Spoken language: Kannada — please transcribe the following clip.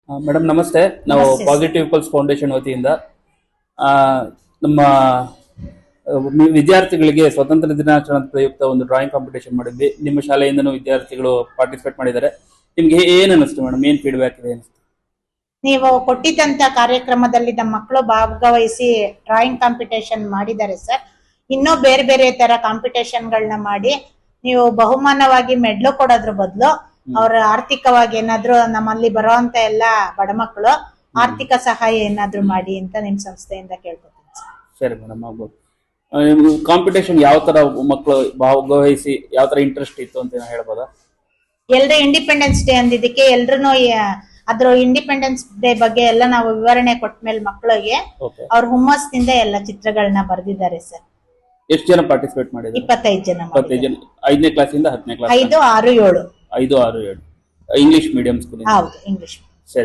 ಮೇಡಮ್ ನಮಸ್ತೆ. ನಾವು ನಮಸ್ತೆ ಪಾಸಿಟಿವ್ ಪಲ್ಸ್ ಫೌಂಡೇಶನ್ ವತಿಯಿಂದ ಆ, ನಮ್ಮ ವಿದ್ಯಾರ್ಥಿಗಳಿಗೆ ಸ್ವತಂತ್ರ ದಿನಾಚರಣೆ ಪ್ರಯುಕ್ತ ಒಂದು ಡ್ರಾಯಿಂಗ್ ಕಾಂಪಿಟೇಷನ್ ಮಾಡಿದ್ವಿ. ನಿಮ್ಮ ಶಾಲೆಯಿಂದನೂ ವಿದ್ಯಾರ್ಥಿಗಳು ಪಾರ್ಟಿಸಿಪೇಟ್ ಮಾಡಿದ್ದಾರೆ. ನಿಮ್ಗೆ ಏನ್ ಅನಿಸ್ತು ಮೇಡಮ್? ಏನ್ ಫೀಡ್ಬ್ಯಾಕ್ ಇದೆ ಅನಿಸ್ತು? ನೀವು ಕೊಟ್ಟಿದ್ದಂತ ಕಾರ್ಯಕ್ರಮದಲ್ಲಿ ನಮ್ಮ ಮಕ್ಕಳು ಭಾಗವಹಿಸಿ ಡ್ರಾಯಿಂಗ್ ಕಾಂಪಿಟೇಷನ್ ಮಾಡಿದ್ದಾರೆ ಸರ್. ಇನ್ನೂ ಬೇರೆ ಬೇರೆ ತರ ಕಾಂಪಿಟೇಷನ್ಗಳನ್ನ ಮಾಡಿ ನೀವು ಬಹುಮಾನವಾಗಿ ಮೆಡ್ಲು ಕೊಡೋದ್ರ ಬದಲು ಅವ್ರ ಆರ್ಥಿಕವಾಗಿ ಏನಾದ್ರು ನಮ್ಮಲ್ಲಿ ಬರೋಂತ ಎಲ್ಲಾ ಬಡ ಮಕ್ಕಳು ಆರ್ಥಿಕ ಸಹಾಯ ಏನಾದ್ರು ಮಾಡಿ ಅಂತ ನಿಮ್ ಸಂಸ್ಥೆಯಿಂದ ಕೇಳ್ಕೊತೀನಿ ಸರ್. ಸರಿ ಮೇಡಮ್, ಆಗ್ಬೋದು. ಕಾಂಪಿಟೇಷನ್ ಯಾವ ತರ ಮಕ್ಕಳು ಭಾಗವಹಿಸಿ ಯಾವ ತರ ಇಂಟ್ರೆಸ್ಟ್ ಇತ್ತು ಅಂತ ಹೇಳ್ಬೋದಾ? ಎಲ್ರು ಇಂಡಿಪೆಂಡೆನ್ಸ್ ಡೇ ಅಂದಿದ್ದಕ್ಕೆ ಎಲ್ರು ಅದ್ರ ಇಂಡಿಪೆಂಡೆನ್ಸ್ ಡೇ ಬಗ್ಗೆ ಎಲ್ಲ ನಾವು ವಿವರಣೆ ಕೊಟ್ಮೇಲೆ ಮಕ್ಕಳಿಗೆ ಓಕೆ. ಅವ್ರ ಹುಮ್ಮಸ್ಸಿಂದ ಎಲ್ಲ ಚಿತ್ರಗಳನ್ನ ಬರೆದಿದ್ದಾರೆ ಸರ್. ಎಷ್ಟು ಜನ ಪಾರ್ಟಿಸಿಪೇಟ್ ಮಾಡಿದ್ದಾರೆ? 25 ಜನ 25 ಜನ. 5ನೇ ಕ್ಲಾಸಿಂದ 10ನೇ ಕ್ಲಾಸ್? 5, 6, 7. 5, 6, 7 English medium school. ಹೌದು, ಇಂಗ್ಲಿಷ್. ಸರಿ.